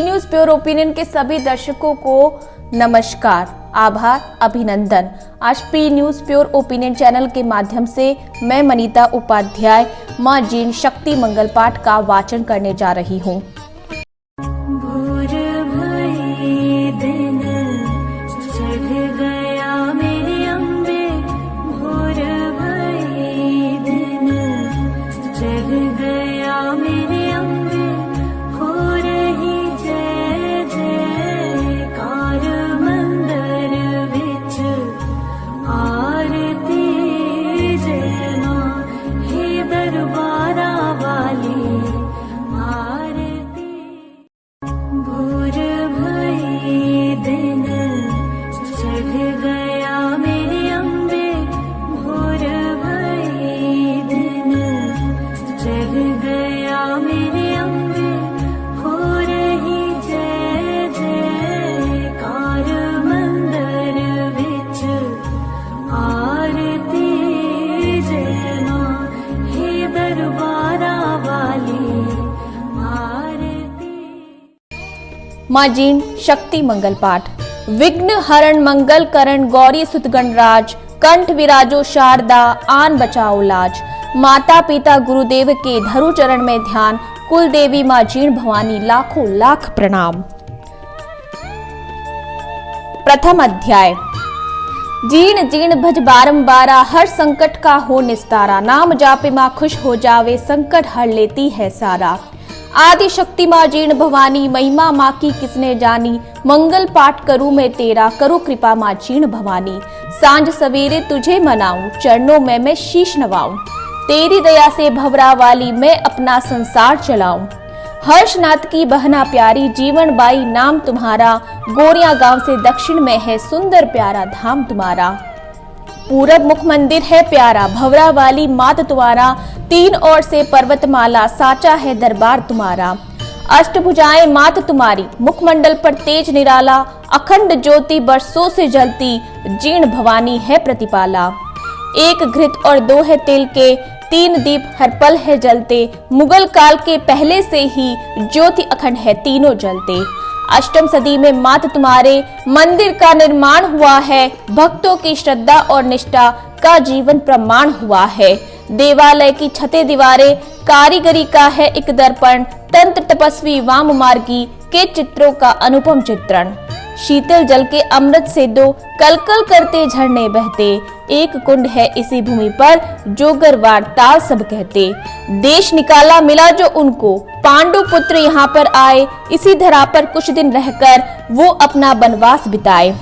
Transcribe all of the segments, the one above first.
News pure opinion के सभी दर्शकों को नमस्कार, आभार, अभिनंदन। आज P news pure opinion channel के माध्यम से मैं मनीता उपाध्याय मां जीण शक्ति मंगल पाठ का वाचन करने जा रही हूँ। मां जीण शक्ति मंगल पाठ। विघ्न हरण मंगल करण गौरी सुत गणराज, कंठ विराजो शारदा आन बचाओ लाज। माता पिता गुरुदेव के धरु चरण में ध्यान, कुल देवी मां जीण भवानी लाखों लाख प्रणाम। प्रथम अध्याय। जीण जीण भज बारंबारा, हर संकट का हो निस्तारा। नाम जापे मां खुश हो जावे, संकट हर लेती है सारा। आदि शक्ति मां जीण भवानी, महिमा मां की किसने जानी। मंगल पाठ करूं मैं तेरा, करो कृपा मां जीण भवानी। सांझ सवेरे तुझे मनाऊं, चरणों में मैं शीश नवाऊं। तेरी दया से भवरा वाली, मैं अपना संसार चलाऊं। हर्षनाथ की बहना प्यारी, जीवन बाई नाम तुम्हारा। गोरिया गांव से दक्षिण में है, सुंदर प्यारा धाम तुम्हारा। पूरब मुख मंदिर है प्यारा, भवरा वाली मात तुम्हारा। तीन ओर से पर्वतमाला, साचा है दरबार तुम्हारा। अष्टभुजाएं मात तुम्हारी, मुखमंडल पर तेज निराला। अखंड ज्योति बरसों से जलती, जीण भवानी है प्रतिपाला। एक घृत और दो है तेल के, तीन दीप हर पल है जलते। मुगल काल के पहले से ही ज्योति अखंड है, तीनों जलते। अष्टम सदी में मात तुम्हारे मंदिर का निर्माण हुआ है। भक्तों की श्रद्धा और निष्ठा का जीवन प्रमाण हुआ है। देवालय की छतें दीवारें, कारीगरी का है एक दर्पण। तंत्र तपस्वी वाम मार्गी के चित्रों का अनुपम चित्रण। शीतल जल के अमृत से दो कलकल करते झरने बहते। एक कुंड है इसी भूमि पर, जोगरवार ताल सब कहते। देश निकाला मिला जो उनको, पांडु पुत्र यहाँ पर आए। इसी धरा पर कुछ दिन रहकर वो अपना वनवास बिताए।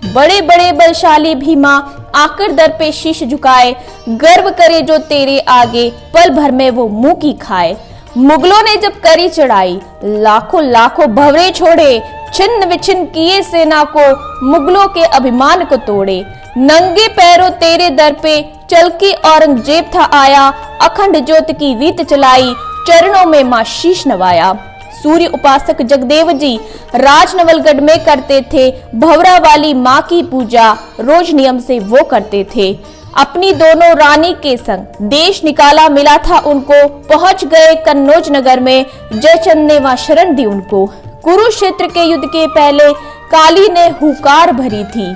बड़े बड़े बलशाली भीमा आकर दर पे शीश झुकाए। गर्व करे जो तेरे आगे, पल भर में वो मुंह की खाए। मुगलों ने जब करी चढ़ाई, लाखों लाखों भवरे छोड़े। छिन्न विछिन्न किए सेना को, मुगलों के अभिमान को तोड़े। नंगे पैरों तेरे दर पे चल के औरंगजेब था आया। अखंड ज्योत की रीत चलाई, चरणों में मां शीश नवाया। सूर्य उपासक जगदेव जी राजनवलगढ़ में करते थे। भवरा वाली मां की पूजा रोज नियम से वो करते थे। अपनी दोनों रानी के संग देश निकाला मिला था उनको। पहुंच गए कन्नौज नगर में, जयचंद ने वहां शरण दी उनको। कुरुक्षेत्र के युद्ध के पहले काली ने हुकार भरी थी।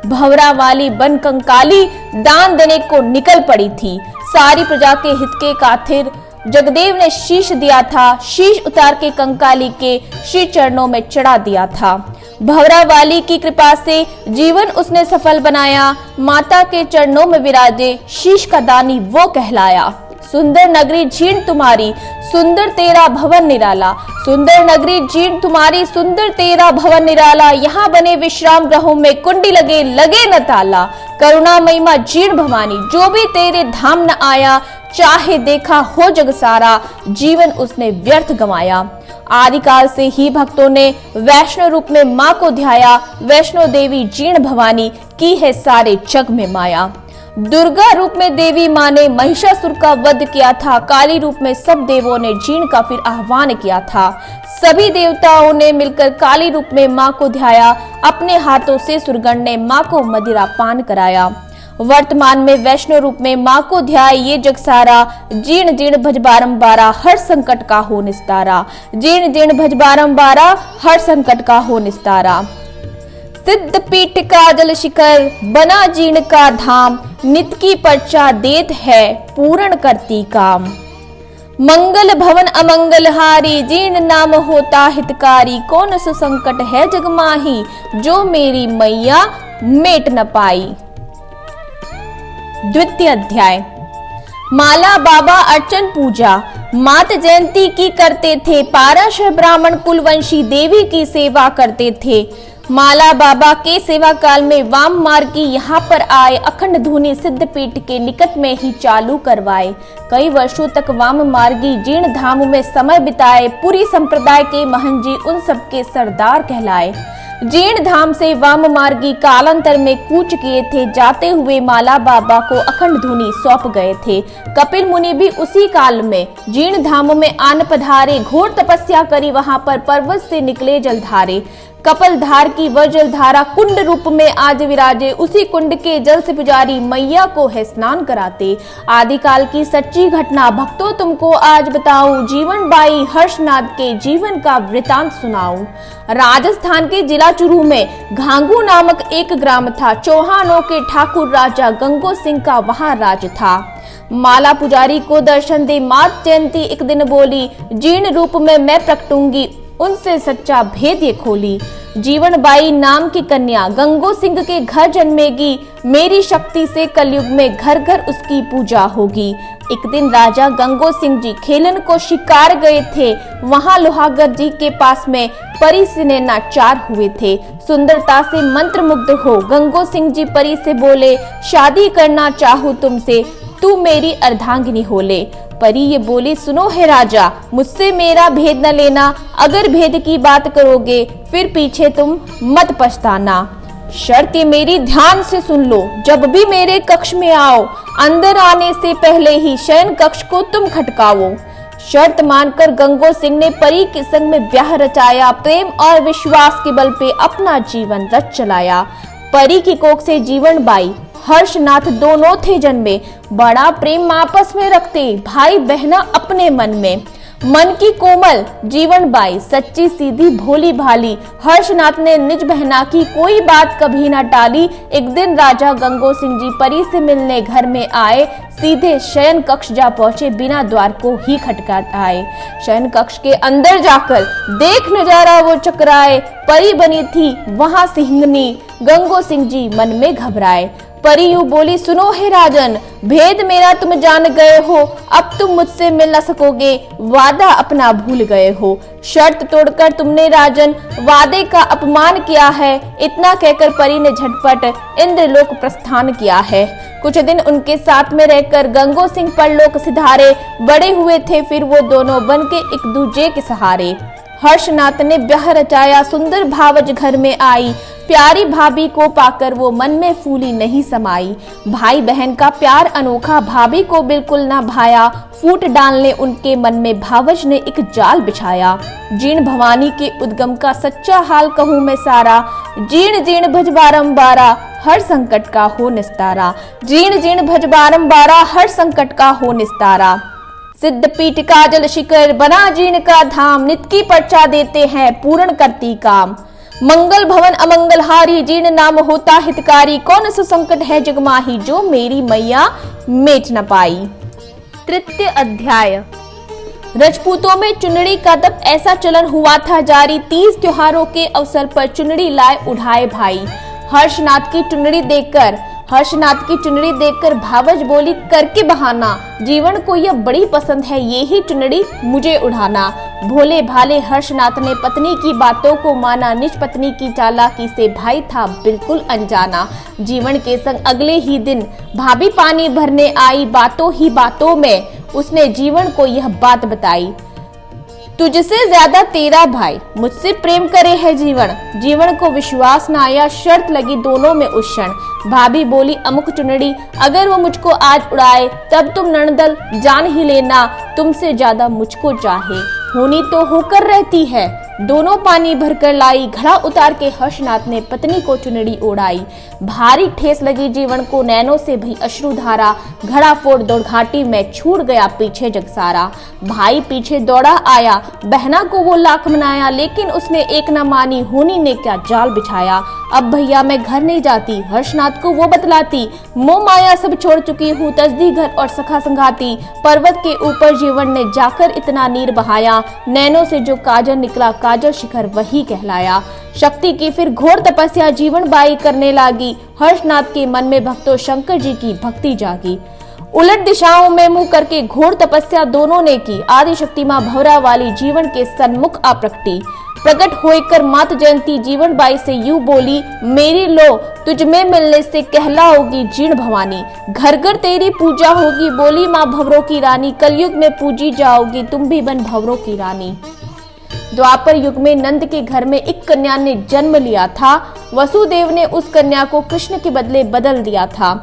भवरा वाली बन कंकाली, दान देने को निकल पड़ी थी। सारी प्रजा के हित के खातिर जगदेव ने शीश दिया था। शीश उतार के कंकाली के श्री चरणों में चढ़ा दिया था। भवरा वाली की कृपा से जीवन उसने सफल बनाया। माता के चरणों में विराजे, शीश का दानी वो कहलाया। सुंदर नगरी जीण तुम्हारी, सुंदर तेरा भवन निराला। सुंदर नगरी जीण तुम्हारी, सुंदर तेरा भवन निराला। यहाँ बने विश्राम ग्रहों में कुंडी लगे, लगे न ताला। करुणामयी मां जीण भवानी, जो भी तेरे धाम न आया। चाहे देखा हो जग सारा, जीवन उसने व्यर्थ गंवाया। आदिकाल से ही भक्तों ने वैष्णव रूप में मां को ध्याया। वैष्णो देवी जीण भवानी की है सारे जग में माया। दुर्गा रूप में देवी मां ने महिषासुर का वध किया था। काली रूप में सब देवों ने जीण का फिर आह्वान किया था। सभी देवताओं ने मिलकर काली रूप में मां को ध्याया। अपने हाथों से सुरगण ने मां को मदिरा पान कराया। वर्तमान में वैष्णव रूप में माँ को ध्याय ये जग सारा, जीर्ण जीर्ण भज बारंबारा हर संकट का हो निस्तारा। जीर्ण जीर्ण भज बारंबारा हर संकट का हो निस्तारा। सिद्ध पीठ का जल शिखर बना जीर्ण का धाम, नित की पर्चा देत है पूर्ण करती काम। मंगल भवन अमंगल हारी, जीर्ण नाम होता हितकारी। कौन सो संकट है जग माही, जो मेरी मैया मेट न पाई। द्वितीय अध्याय। माला बाबा अर्चन पूजा। मात जयंती की करते थे, पारश ब्राह्मण कुलवंशी देवी की सेवा करते थे। माला बाबा के सेवा काल में वाम मार्गी यहाँ पर आए, अखंड धुनी सिद्ध पीठ के निकट में ही चालू करवाए। कई वर्षों तक वाम मार्गी जीर्ण धाम में समय बिताए। पूरी संप्रदाय के महंत जी उन सबके सरदार कहलाए। जीर्ण धाम से वाम मार्गी कालांतर में कूच किए थे। जाते हुए माला बाबा को अखंड धुनी सौंप गए थे। कपिल मुनि भी उसी काल में जीर्ण धाम में आन पधारे। घोर तपस्या करी, वहां पर पर्वत से निकले जलधारे। कपल धार की वह जलधारा कुंड रूप में आज विराजे। उसी कुंड के जल से पुजारी मैया को है स्नान कराते। आदिकाल की सच्ची घटना भक्तों तुमको आज बताऊं। जीवन बाई हर्षनाथ के जीवन का वृतांत सुनाऊं। राजस्थान के जिला चुरू में घांगू नामक एक ग्राम था। चौहानों के ठाकुर राजा गंगो सिंह का वहां राज था। माला पुजारी को दर्शन दे मात जयंती एक दिन बोली, जीर्ण रूप में मैं प्रकटूंगी, उनसे सच्चा भेद ये खोली। जीवन बाई नाम की कन्या गंगो सिंह के घर जन्मेगी। मेरी शक्ति से कलयुग में घर घर उसकी पूजा होगी। एक दिन राजा गंगो सिंह जी खेलन को शिकार गए थे। वहां लोहागर जी के पास में परी से नैनाचार हुए थे। सुंदरता से मंत्रमुग्ध हो गंगो सिंह जी परी से बोले, शादी करना चाहूं तुमसे, तू मेरी अर्धांगिनी हो ले। परी ये बोली, सुनो हे राजा, मुझसे मेरा भेद न लेना। अगर भेद की बात करोगे फिर पीछे तुम मत पछताना। शर्त मेरी ध्यान से सुन लो, जब भी मेरे कक्ष में आओ, अंदर आने से पहले ही शयन कक्ष को तुम खटकाओ। शर्त मानकर गंगो सिंह ने परी के संग में ब्याह रचाया। प्रेम और विश्वास के बल पे अपना जीवन रच चलाया। परी की कोख से जीवन बाई हर्षनाथ दोनों थे जन्मे। बड़ा प्रेम आपस में रखते भाई बहना अपने मन में। मन की कोमल जीवन बाई सच्ची सीधी भोली भाली। हर्षनाथ ने निज बहना की कोई बात कभी न टाली। एक दिन राजा गंगो सिंह जी परी से मिलने घर में आए। सीधे शयन कक्ष जा पहुंचे, बिना द्वार को ही खटखटाए। शयन कक्ष के अंदर जाकर देख नजारा वो चकराए। परी बनी थी वहां सिंहनी। गंगो सिंह जी मन में घबराए। परी यूं बोली, सुनो हे राजन, भेद मेरा तुम जान गए हो। अब तुम मुझसे मिल न सकोगे, वादा अपना भूल गए हो। शर्त तोड़कर तुमने राजन वादे का अपमान किया है। इतना कहकर परी ने झटपट इंद्रलोक प्रस्थान किया है। कुछ दिन उनके साथ में रहकर गंगो सिंह परलोक सिधारे। बड़े हुए थे फिर वो दोनों बन के एक दूजे के सहारे। हर्षनाथ ने ब्याह रचाया, सुंदर भावज घर में आई। प्यारी भाभी को पाकर वो मन में फूली नहीं समाई। भाई बहन का प्यार अनोखा भाभी को बिल्कुल ना भाया। फूट डालने उनके मन में भावज ने एक जाल बिछाया। जीर्ण भवानी के उद्गम का सच्चा हाल कहूँ मैं सारा। जीर्ण जीर्ण भज बारंबारा हर संकट का हो निस्तारा। जीर्ण जीर्ण भज बारंबारा हर संकट का हो निस्तारा। सिद्ध पीठ का जल शिखर बना जीर्ण का धाम, नित की पर्चा देते हैं पूर्ण करती काम। मंगल भवन अमंगल हारी, जीर्ण नाम होता हितकारी। कौन सा संकट है जगमाही, जो मेरी मैया मेट न पाई। तृतीय अध्याय। रजपूतों में चुनरी का तब ऐसा चलन हुआ था जारी। 30 त्योहारों के अवसर पर चुनरी लाए उठाए भाई। हर्षनाथ की चुनरी देखकर भावज बोली, करके बहाना, जीवन को यह बड़ी पसंद है, ये ही चुनरी मुझे उड़ाना। भोले भाले हर्षनाथ ने पत्नी की बातों को माना। निज पत्नी की चालाकी से भाई था बिल्कुल अनजाना। जीवन के संग अगले ही दिन भाभी पानी भरने आई। बातों ही बातों में उसने जीवन को यह बात बताई, तुझसे ज्यादा तेरा भाई मुझसे प्रेम करे है जीवन। जीवन को विश्वास न आया, शर्त लगी दोनों में उस क्षण। भाभी बोली, अमुक चुनरी अगर वो मुझको आज उड़ाए, तब तुम नणदल जान ही लेना, तुमसे ज्यादा मुझको चाहे। होनी तो होकर रहती है, दोनों पानी भरकर लाई, घड़ा उतार के हर्षनाथ ने पत्नी को चुनरी ओढ़ाई। भारी ठेस लगी जीवन को, नैनों से भई अश्रुधारा, घड़ा फोड़ दौड़ घाटी में, छूट गया पीछे जग सारा। भाई पीछे दौड़ा आया, बहना को वो लाख मनाया, लेकिन उसने एक न मानी, होनी ने क्या जाल बिछाया। अब भैया मैं घर नहीं जाती, हर्षनाथ को वो बतलाती, मोह माया सब छोड़ चुकी हूँ, तजदी घर और सखा संगाती। पर्वत के ऊपर जीवन ने जाकर इतना नीर बहाया, नैनों से जो काजल निकला, काजल शिखर वही कहलाया। शक्ति की फिर घोर तपस्या जीवन बाई करने लागी, हर्षनाथ के मन में भक्तों शंकर जी की भक्ति जागी। उलट दिशाओं में मुंह करके घोर तपस्या दोनों ने की, आदि शक्ति मां भवरा वाली जीवन के सन्मुख आ प्रकट होकर मात जयंती जीवन बाई से यूं बोली, मेरी लो तुझ में मिलने से कहलाओगी जीर्ण भवानी। घर घर तेरी पूजा होगी, बोली माँ भवरों की रानी, कलयुग में पूजी जाओगी तुम भी बन भवरों की रानी। द्वापर युग में नंद के घर में एक कन्या ने जन्म लिया था, वसुदेव ने उस कन्या को कृष्ण के बदले बदल दिया था।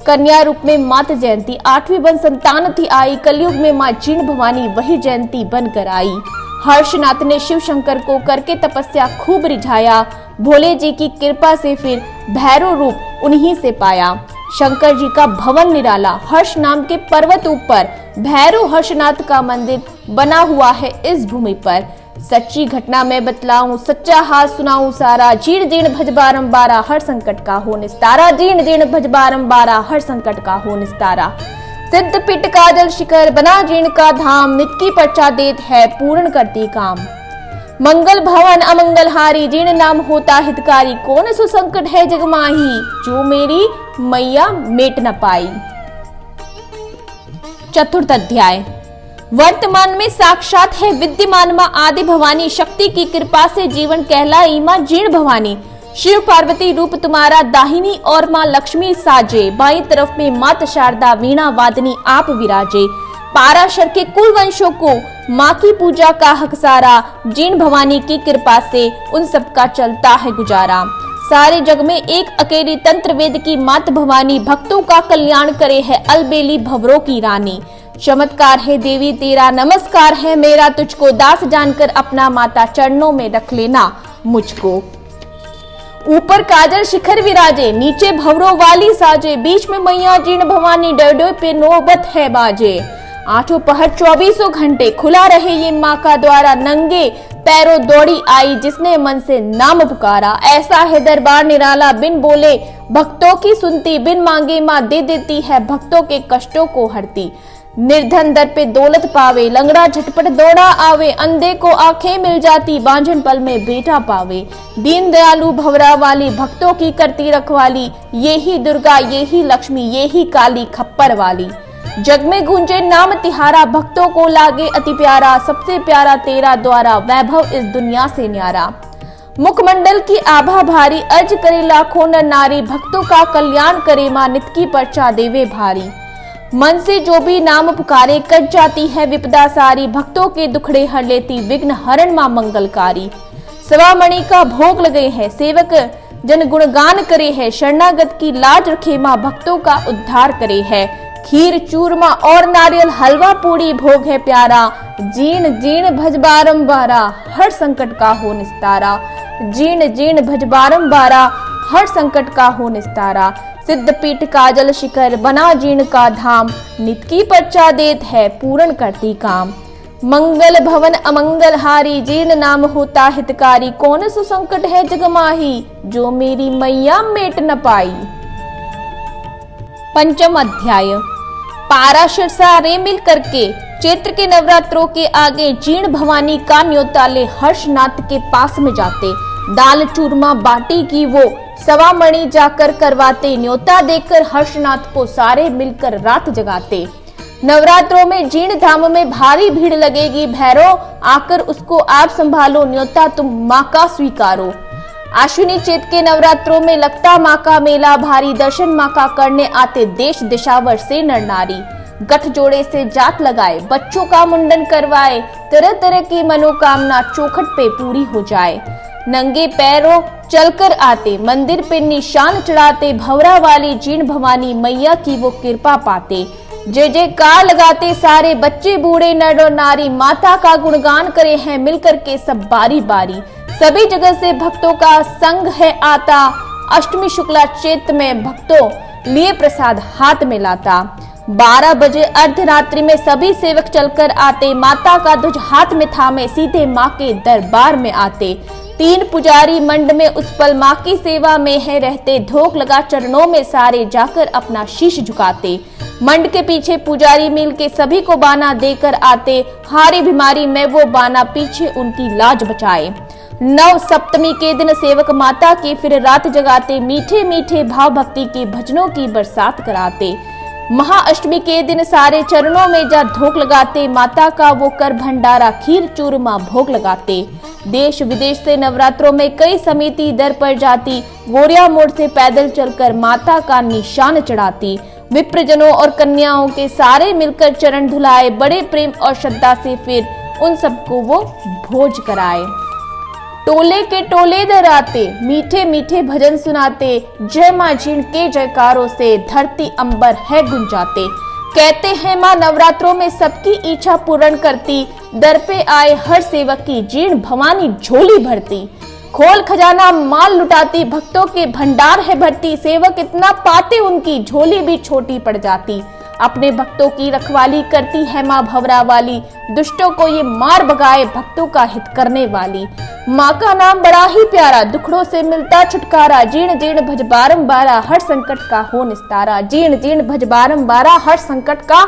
कन्या रूप में मात जयंती 8वीं बन संतान थी आई, कलयुग में माँ जीर्ण भवानी वही जयंती बनकर आई। हर्षनाथ ने शिव शंकर को करके तपस्या खूब रिझाया, भोले जी की कृपा से फिर भैरव रूप उन्हीं से पाया। शंकर जी का भवन निराला, हर्ष नाम के पर्वत ऊपर भैरव हर्षनाथ का मंदिर बना हुआ है इस भूमि पर। सच्ची घटना मैं बतलाऊं, सच्चा हाल सुनाऊं सारा, जीर्ण जीर्ण भज बारंबारा, हर संकट का हो निस्तारा। जीर्ण जीर्ण भज बारंबारा, हर संकट का हो निस्तारा। सिद्ध पीठ काजल शिखर बना जीर्ण का धाम, नित की पर्चा देत है पूर्ण करती काम। मंगल भवन अमंगल हारी, जीर्ण नाम होता हितकारी, कौन सो संकट है जग माही, जो मेरी मैया मेट न पाई। चतुर्थ अध्याय। वर्तमान में साक्षात है विद्यमान मां आदि भवानी, शक्ति की कृपा से जीवन कहलाई मां जीर्ण भवानी। शिव पार्वती रूप तुम्हारा दाहिनी और मां लक्ष्मी साजे, बाईं तरफ में मात शारदा वीणा वादनी आप विराजे। पाराशर के कुल वंशों को मां की पूजा का हक सारा, जीर्ण भवानी की कृपा से उन सबका चलता है गुजारा। सारे जग में एक अकेली तंत्र वेद की मात भवानी, भक्तों का कल्याण करे है अलबेली भवरों की रानी। चमत्कार है देवी तेरा, नमस्कार है मेरा तुझको, दास जानकर अपना माता चरणों में रख लेना मुझको। ऊपर काजल शिखर विराजे, नीचे भवरों वाली साजे, बीच में मैया जीर्ण भवानी, डोडोय पे नौबत है बाजे। आठों पहर 24 घंटे खुला रहे ये माँ का द्वारा, नंगे पैरों दौड़ी आई जिसने मन से नाम पुकारा। ऐसा है दरबार निराला, बिन बोले भक्तों की सुनती, बिन मांगे माँ दे देती है भक्तों के कष्टों को हरती। निर्धन दर पे दौलत पावे, लंगड़ा झटपट दौड़ा आवे, अंधे को आंखें मिल जाती, बांझन पल में बेटा पावे। दीन दयालु भवरा वाली, भक्तों की करती रखवाली, ये ही दुर्गा ये ही लक्ष्मी ये ही काली खप्पर वाली। जग में गूंजे नाम तिहारा, भक्तों को लागे अति प्यारा, सबसे प्यारा तेरा द्वारा, वैभव इस दुनिया से न्यारा। मुखमंडल की आभा भारी, अर्ज करे लाखों नर नारी, भक्तों का कल्याण करे मां नित की पर्चा देवे भारी। मन से जो भी नाम पुकारे कट जाती है विपदा सारी, भक्तों के दुखड़े हर लेती विघ्न हरण मां मंगलकारी। सवा मणि का भोग लगे है, सेवक जन गुणगान करे है, शरणागत की लाज रखे मां भक्तों का उद्धार करे है। खीर चूरमा और नारियल हलवा पूरी भोग है प्यारा, जीर्ण जीर्ण भज बारंबारा, हर संकट का हो निस्तारा। जीर्ण जीर्ण भज बारंबारा, हर संकट का हो निस्तारा। सिद्ध पीठ काजल शिखर बना जीर्ण का धाम, नित की पर्चा देत है पूर्ण करती काम। मंगल भवन अमंगल हारी, जीर्ण नाम होता हितकारी, कौन सो संकट है जग माही, जो मेरी मैया मेट न पाई। पंचम अध्याय। पाराशर सारे मिल करके चैत्र के नवरात्रों के आगे जीर्ण भवानी का न्योता ले हर्षनाथ के पास में जाते, दाल चूरमा बाटी की वो सवा मणि जाकर करवाते, न्योता देकर हर्षनाथ को सारे मिलकर रात जगाते। नवरात्रों में जीर्ण धाम में भारी भीड़ लगेगी, भैरव आकर उसको आप संभालो, न्योता तुम माँ का स्वीकारो। आश्विनी चैत के नवरात्रों में लगता माँ का मेला भारी, दर्शन माँ का करने आते देश दिशावर से नर नारी। गठ जोड़े से जात लगाए, बच्चों का मुंडन करवाए, तरह तरह की मनोकामना चौखट पे पूरी हो जाए। नंगे पैरों चलकर आते, मंदिर पे निशान चढ़ाते, भवरा वाली जीर्ण भवानी मैया की वो कृपा पाते। जय जयकार लगाते सारे बच्चे बूढ़े नर और नारी, माता का गुणगान करे हैं मिलकर के सब बारी बारी। सभी जगह से भक्तों का संग है आता, अष्टमी शुक्ला चैत्र में भक्तों लिए प्रसाद हाथ में लाता। 12 बजे अर्धरात्रि में सभी सेवक चलकर आते, माता का ध्वज हाथ में थामे सीधे माँ के दरबार में आते। 3 पुजारी मंड में उस पल माँ की सेवा में है रहते, धोख लगा चरणों में सारे जाकर अपना शीश झुकाते। मंड के पीछे पुजारी मिल के सभी को बाना देकर आते, हारी बीमारी में वो बाना पीछे उनकी लाज बचाए। 9 सप्तमी के दिन सेवक माता की फिर रात जगाते, मीठे मीठे भाव भक्ति के भजनों की बरसात कराते। महाअष्टमी के दिन सारे चरणों में जा धोख लगाते, माता का वो कर भंडारा खीर चूरमा भोग लगाते। देश विदेश से नवरात्रों में कई समिति दर पर जाती, गोरिया मोड़ से पैदल चलकर माता का निशान चढ़ाती। विप्रजनों और कन्याओं के सारे मिलकर चरण धुलाए, बड़े प्रेम और श्रद्धा से फिर उन सबको वो भोज कराए। टोले के टोले दर आते, मीठे मीठे भजन सुनाते, जय माँ जीण के जयकारों से धरती अंबर है गुंजाते। कहते हैं माँ नवरात्रों में सबकी इच्छा पूर्ण करती, दर पे आए हर सेवक की जीण भवानी झोली भरती। खोल खजाना माल लुटाती, भक्तों के भंडार है भरती, सेवक इतना पाते उनकी झोली भी छोटी पड़ जाती। अपने भक्तों की रखवाली करती है माँ भवरा वाली, दुष्टों को ये मार भगाए भक्तों का हित करने वाली। माँ का नाम बड़ा ही प्यारा, दुखड़ों से मिलता छुटकारा, जीण जीण भज बारंबारा हर संकट का हो निस्तारा। जीण जीण भज बारंबारा हर संकट का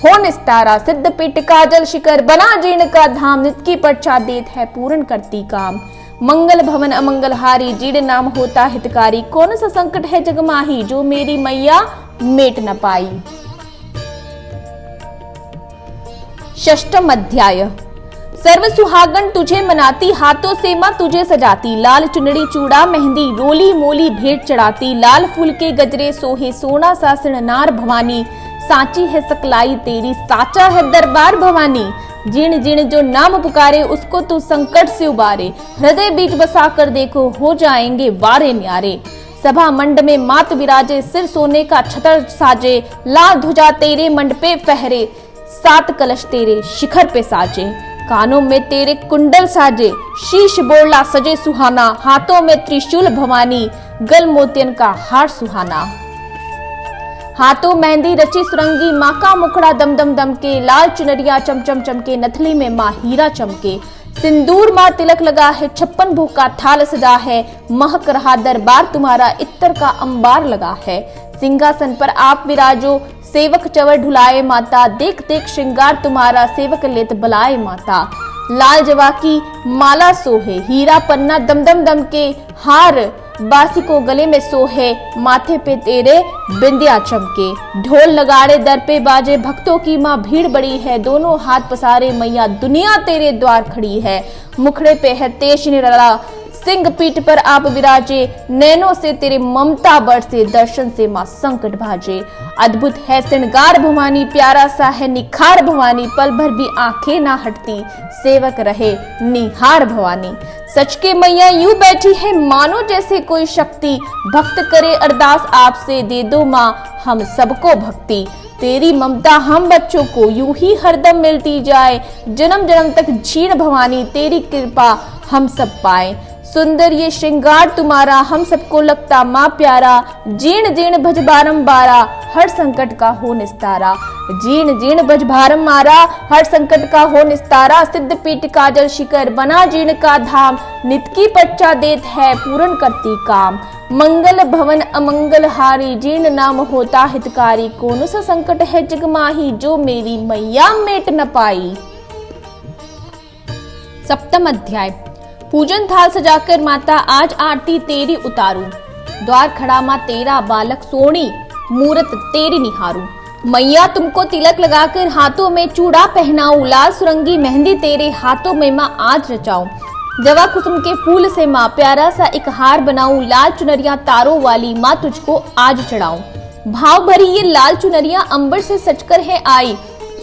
हो निस्तारा। सिद्ध पीठ का जल शिखर बना जीण का धाम, नित की पर्चा देत है पूर्ण करती काम। मंगल भवन अमंगल हारी, जीण नाम होता हितकारी, कौन सा संकट है जग माही जो मेरी मैया मेट न पाई। षष्ठम अध्याय। सर्व सुहागन तुझे मनाती, हाथों से माँ तुझे सजाती, लाल चुनरी चूड़ा मेहंदी रोली मोली भेंट चढ़ाती। लाल फूल के गजरे सोहे सोना सा सिरनार भवानी, साची है सकलाई तेरी साचा है दरबार भवानी। जिन जिन जो नाम पुकारे उसको तू संकट से उबारे, हृदय बीच बसा कर देखो हो जाएंगे वारे न्यारे। सभा मंड में मात विराजे, सिर सोने का छतर साजे, लाल ध्वजा तेरे मंड पे फहरे, 7 कलश तेरे शिखर पे साजे। कानों में तेरे कुंडल साजे, शीश बोला सजे सुहाना, हाथों में त्रिशूल भवानी, गल मोतियन का हार सुहाना। हाथों मेहंदी रची सुरंगी, माँ का मुखड़ा दम दम दम के, लाल चुनरिया चमचम चमके, नथली में माँ हीरा चमके। सिंदूर माँ तिलक लगा है, 56 भोग का थाल सजा है, महक रहा दरबार तुम्हारा इत्तर का अंबार लगा है। सिंहासन पर आप विराजो, सेवक चवर ढुलाए माता, देख देख श्रृंगार तुम्हारा सेवक लेत बलाए माता। लाल जवा की माला सोहे, हीरा पन्ना दम दम दम के, हार बासी को गले में सोहे, माथे पे तेरे बिंदिया चमके। ढोल नगाड़े दर पे बाजे, भक्तों की माँ भीड़ बड़ी है, दोनों हाथ पसारे मैया दुनिया तेरे द्वार खड़ी है। मुखड़े पे है तेज निराला, सिंह पीठ पर आप विराजे, नैनों से तेरे ममता बरसे, दर्शन से माँ संकट भाजे। अद्भुत है श्रृंगार भवानी, प्यारा सा है निखार भवानी, पल भर भी आंखें ना हटती, सेवक रहे निहार भवानी। सच के मैया यूं बैठी है मानो जैसे कोई शक्ति, भक्त करे अरदास आपसे दे दो माँ हम सबको भक्ति। तेरी ममता हम बच्चों को यूं ही हरदम मिलती जाए, जन्म जन्म तक जीण भवानी तेरी कृपा हम सब पाए। सुंदर ये श्रृंगार तुम्हारा हम सबको लगता माँ प्यारा, जीण जीण भज बारंबारा हर संकट का हो निस्तारा। जीण जीण भज बारंबारा हर संकट का हो निस्तारा, सिद्ध पीठ का जल शिखर बना जीण का धाम, नित की पर्चा देत है पूर्ण करती काम। मंगल भवन अमंगल हारी, जीण नाम होता हितकारी, कौन सा संकट है जग माही जो मेरी मैया मेट न पाई। सप्तम अध्याय। पूजन थाल सजाकर माता आज आरती तेरी उतारू, द्वार खड़ा माँ तेरा बालक सोनी मूरत तेरी निहारू। मैया तुमको तिलक लगाकर हाथों में चूड़ा पहनाऊं, लाल सुरंगी मेहंदी तेरे हाथों में माँ आज रचाऊं। जवा कुसुम के फूल से माँ प्यारा सा एक हार बनाऊं, लाल चुनरिया तारों वाली माँ तुझको आज चढ़ाऊं। भाव भरी ये लाल चुनरिया अंबर से सजकर है आई,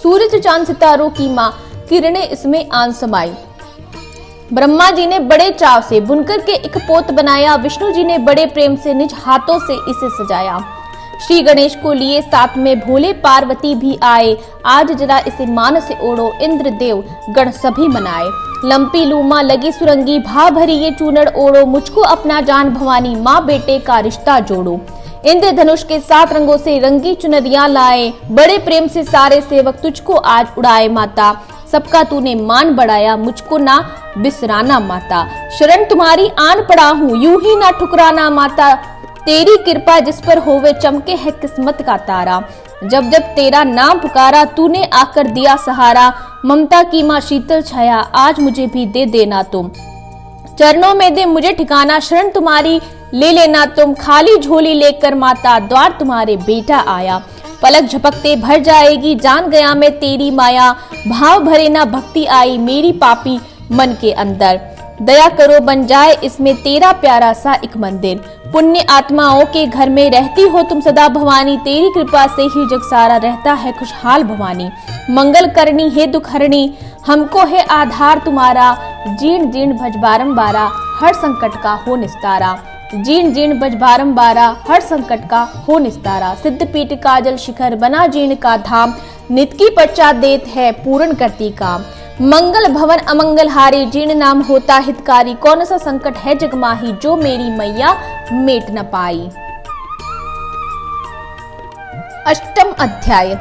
सूरज चांद सितारों की माँ किरणें इसमें आन समाई। ब्रह्मा जी ने बड़े चाव से बुनकर के एक पोत बनाया, विष्णु जी ने बड़े प्रेम से निज हाथों से इसे सजाया। श्री गणेश को लिए साथ में भोले पार्वती भी आए। आज जरा इसे मान से ओढ़ो, इंद्र देव गण सभी मनाए। लंपी लूमा लगी सुरंगी, भाव भरी ये चूनड़ ओढ़ो, मुझको अपना जान भवानी, माँ बेटे का रिश्ता जोड़ो। इंद्रधनुष के 7 रंगों से रंगी चुनरियां लाए, बड़े प्रेम से सारे सेवक तुझको आज उड़ाए माता। सबका तूने मान बढ़ाया, मुझको ना बिसराना माता। शरण तुम्हारी आन पड़ा हूँ, यूं ही ना ठुकराना माता। तेरी कृपा जिस पर होवे, चमके है किस्मत का तारा। जब जब तेरा नाम पुकारा, तूने आकर दिया सहारा। ममता की माँ शीतल छाया, आज मुझे भी दे देना तुम। चरणों में दे मुझे ठिकाना, शरण तुम्हारी ले लेना तुम। खाली झोली लेकर माता, द्वार तुम्हारे बेटा आया। पलक झपकते भर जाएगी, जान गया मैं तेरी माया। भाव भरे ना भक्ति आई, मेरी पापी मन के अंदर। दया करो बन जाए इसमें तेरा प्यारा सा एक मंदिर। पुण्य आत्माओं के घर में रहती हो तुम सदा भवानी, तेरी कृपा से ही जग सारा रहता है खुशहाल भवानी। मंगल करनी है दुख हरणी, हमको है आधार तुम्हारा। जीर्ण जीर्ण भज बारंबारा, हर संकट का हो निस्तारा। जीर्ण जीर्ण भज बारंबारा, हर संकट का हो निस्तारा। सिद्धपीठ काजल शिखर बना जीर्ण का धाम, नित की पर्चा देत है पूर्ण करती काम। मंगल भवन अमंगल हारी, जीर्ण नाम होता हितकारी। कौन सा संकट है जगमाही, जो मेरी मैया मेट न पाई। अष्टम अध्याय।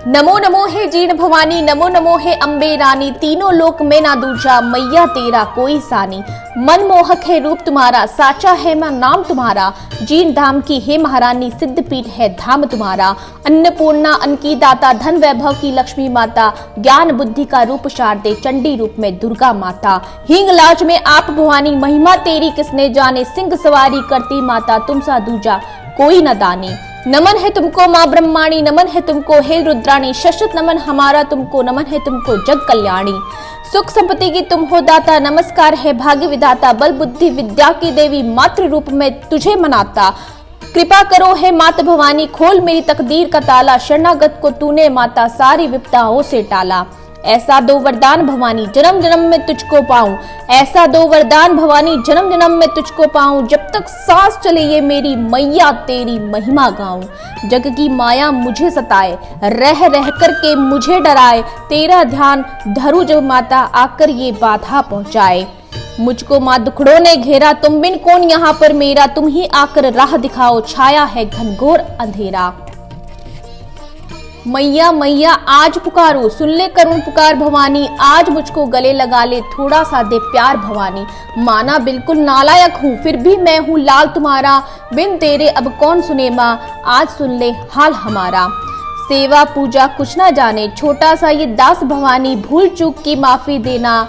नमो नमो है जीर्ण भवानी, नमो नमो है अम्बे रानी। तीनों लोक में ना दूजा, मैया तेरा कोई सानी। मनमोहक है रूप तुम्हारा, साचा है मां नाम तुम्हारा। जीर्ण धाम की है महारानी, सिद्धपीठ है धाम तुम्हारा। अन्नपूर्णा अन्न की दाता, धन वैभव की लक्ष्मी माता। ज्ञान बुद्धि का रूप शारदे, चंडी रूप में दुर्गा माता। हिंग लाज में आप भवानी, महिमा तेरी किसने जाने। सिंह सवारी करती माता, तुम सा दूजा कोई न दानी। नमन है तुमको माँ ब्रह्माणी, नमन है तुमको हे रुद्राणी। शश्वत नमन हमारा तुमको, नमन है तुमको जग कल्याणी। सुख संपत्ति की तुम हो दाता, नमस्कार है भाग्य विधाता। बल बुद्धि विद्या की देवी, मातृ रूप में तुझे मनाता। कृपा करो है मात भवानी, खोल मेरी तकदीर का ताला। शरणागत को तूने माता, सारी विपदाओं से टाला। ऐसा दो वरदान भवानी, जन्म जन्म में तुझको पाऊं। ऐसा दो वरदान भवानी, जन्म जन्म में तुझको पाऊं। जब तक सांस चले ये मेरी मैया, तेरी महिमा गाऊं। जग की माया मुझे सताए, रह रह कर के मुझे डराए। तेरा ध्यान धरूं जब माता, आकर ये बाधा पहुंचाए। मुझको माँ दुखड़ों ने घेरा, तुम बिन कौन यहाँ पर मेरा। तुम ही आकर राह दिखाओ, छाया है घनघोर अंधेरा। मैया मैया आज पुकारो, सुन ले करुण पुकार भवानी। आज मुझको गले लगा ले, थोड़ा सा दे प्यार भवानी। माना बिल्कुल नालायक हूँ, फिर भी मैं हूँ लाल तुम्हारा। बिन तेरे अब कौन सुने माँ, आज सुन ले हाल हमारा। सेवा पूजा कुछ ना जाने, छोटा सा ये दास भवानी। भूल चूक की माफी देना,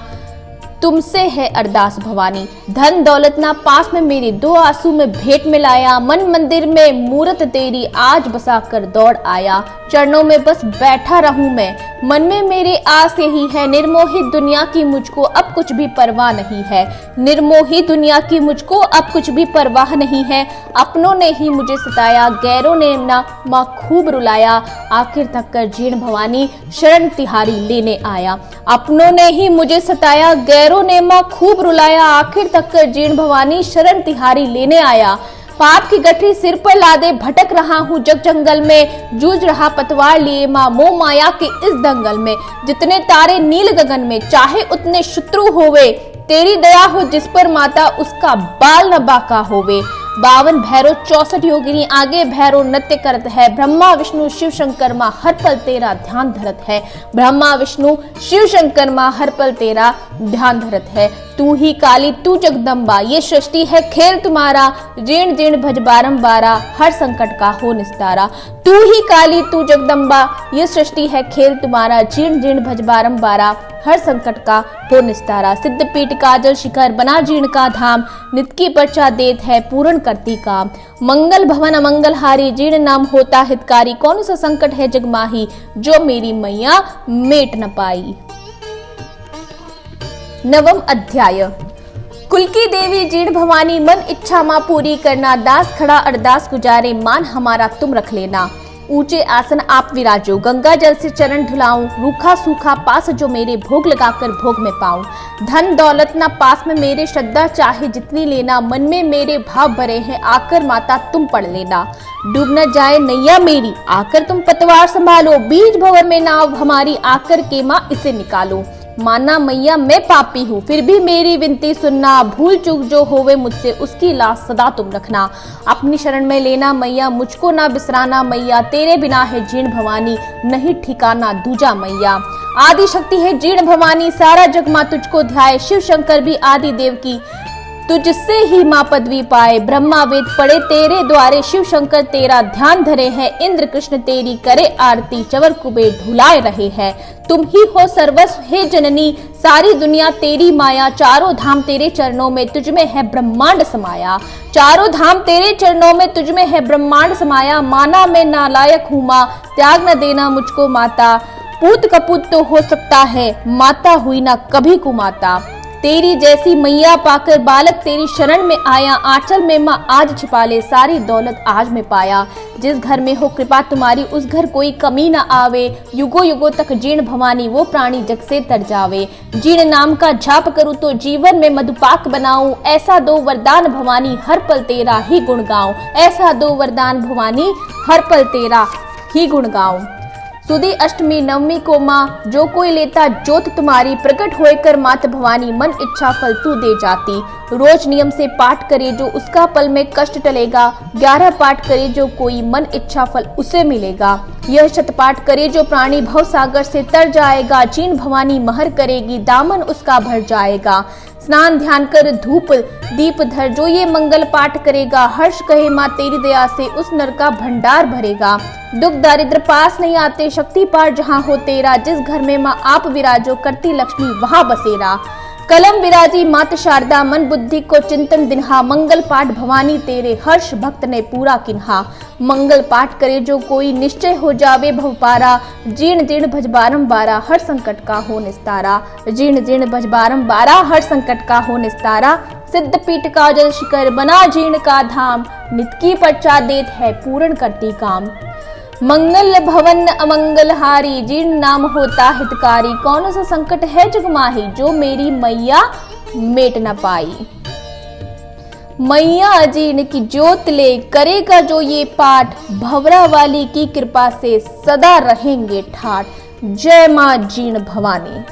तुमसे है अरदास भवानी। धन दौलत ना पास में मेरे, दो आंसू में भेंट मिलाया। मन मंदिर में मूरत तेरी, आज बसा कर दौड़ आया। चरणों में बस बैठा रहूं मैं, मन में मेरे आस यही है। निर्मोही दुनिया की मुझको अब कुछ भी परवाह नहीं है। निर्मोही दुनिया की मुझको अब कुछ भी परवाह नहीं है। अपनों ने ही मुझे सताया, गैरों ने ना माँ खूब रुलाया। आखिर तक कर जीर्ण भवानी, शरण तिहारी लेने आया। अपनों ने ही मुझे सताया, गैरों ने माँ खूब रुलाया। आखिर तक कर जीर्ण भवानी, शरण तिहारी लेने आया। पाप की गठरी सिर पर लादे, भटक रहा हूँ जग जंगल में। जूझ रहा पतवार लिए माँ, मोह माया के इस दंगल में। जितने तारे नील गगन में, चाहे उतने शत्रु होवे। तेरी दया हो जिस पर माता, उसका बाल न बाका होवे। 52 भैरव 64 योगिनी, आगे भैरव नृत्य करत है। ब्रह्मा विष्णु शिव शंकर माँ, हर पल तेरा ध्यान धरत है। ब्रह्मा विष्णु शिव शंकर माँ, हर पल तेरा ध्यान धरत है। तू ही काली तू जगदम्बा, ये सृष्टि है खेल तुम्हारा। जीर्ण जीर्ण भज बारंबारा, हर संकट का हो निस्तारा। तू ही काली तू जगदम्बा, ये सृष्टि है खेल तुम्हारा। जीर्ण जीर्ण भज बारंबारा, हर संकट का हो निस्तारा। सिद्धपीठ काजल शिखर बना जीर्ण का धाम, नित की पर्चा देत है पूर्ण करती काम। मंगल भवन अमंगल हारी, जीर्ण नाम होता हितकारी। कौन सा संकट है जगमाही, जो मेरी मैया मेट न पाई। नवम अध्याय। कुल की देवी जीर्ण भवानी, मन इच्छा माँ पूरी करना। दास खड़ा अरदास गुजारे, मान हमारा तुम रख लेना। ऊंचे आसन आप विराजो, गंगा जल से चरण धुलाऊं, रूखा सूखा पास जो मेरे भोग लगाकर भोग में पाऊं। धन दौलत ना पास में मेरे, श्रद्धा चाहे जितनी लेना, मन में मेरे भाव भरे हैं, आकर माता तुम पढ़ लेना। डूब न जाए नैया मेरी, आकर तुम पतवार संभालो, बीच भंवर में नाव हमारी, आकर के माँ इसे निकालो। माना मैया मैं पापी हूँ, फिर भी मेरी विनती सुनना, भूल चूक जो होवे मुझसे उसकी लाज सदा तुम रखना। अपनी शरण में लेना मैया, मुझको ना बिसराना मैया, तेरे बिना है जीर्ण भवानी, नहीं ठिकाना दूजा मैया। आदि शक्ति है जीर्ण भवानी, सारा जग माँ तुझको ध्याए, शिव शंकर भी आदि देव की तुझसे ही माँ पदवी पाए। ब्रह्मा वेद पढ़े तेरे द्वारे, शिव शंकर तेरा ध्यान धरे हैं, इंद्र कृष्ण तेरी करे आरती, चवर कुबेर ढुलाए रहे हैं। तुम ही हो सर्वस्व हे जननी, सारी दुनिया तेरी माया, चारों धाम तेरे चरणों में, तुझ में है ब्रह्मांड समाया। चारों धाम तेरे चरणों में, तुझ में है ब्रह्मांड समाया। माना मैं नालायक हूँ माँ, त्याग न देना मुझको माता, पूत कपूत तो हो सकता है, माता हुई ना कभी कुमाता। तेरी जैसी मैया पाकर बालक तेरी शरण में आया, आंचल में माँ आज छिपा ले, सारी दौलत आज में पाया। जिस घर में हो कृपा तुम्हारी, उस घर कोई कमी न आवे, युगो युगो तक जीर्ण भवानी वो प्राणी जग से तर जावे। जीर्ण नाम का जाप करूँ तो जीवन में मधुपाक बनाऊं, ऐसा दो वरदान भवानी हर पल तेरा ही गुण गाऊं, ऐसा दो वरदान भवानी हर पल तेरा ही गुण गाऊं। सुदी अष्टमी नवमी को माँ जो कोई लेता ज्योत तुम्हारी, प्रकट होकर मात भवानी मन इच्छा फल तू दे जाती। रोज नियम से पाठ करे जो उसका पल में कष्ट टलेगा, 11 पाठ करे जो कोई मन इच्छा फल उसे मिलेगा। यह शत पाठ करे जो प्राणी भव सागर से तर जाएगा, जीर्ण भवानी महर करेगी दामन उसका भर जाएगा। स्नान ध्यान कर धूप दीप धर जो ये मंगल पाठ करेगा, हर्ष कहे माँ तेरी दया से उस नर का भंडार भरेगा। दुख दारिद्र पास नहीं आते, शक्ति पार जहाँ हो तेरा, जिस घर में माँ आप विराजो करती लक्ष्मी वहाँ बसेरा। कलम विराजी मात शारदा, मन बुद्धि को चिंतन दिन्हा, मंगल पाठ भवानी तेरे हर्ष भक्त ने पूरा किन्हा। मंगल पाठ करे जो कोई निश्चय हो जावे भवपारा, जीर्ण जीर्ण भज बारंबारा हर संकट का हो निस्तारा। जीर्ण जीर्ण भज बारंबारा हर संकट का हो निस्तारा। सिद्ध पीठ का जल शिखर बना जीर्ण का धाम, नित की पर्चा देत है पूर्ण करती काम। मंगल भवन अमंगल हारी, जीर्ण नाम होता हितकारी, कौन सा संकट है जग माही, जो मेरी मैया मेट न पाई। मैया जीर्ण की ज्योत ले, करेगा जो ये पाठ, भवरा वाली की कृपा से सदा रहेंगे ठाठ। जय मां जीर्ण भवानी।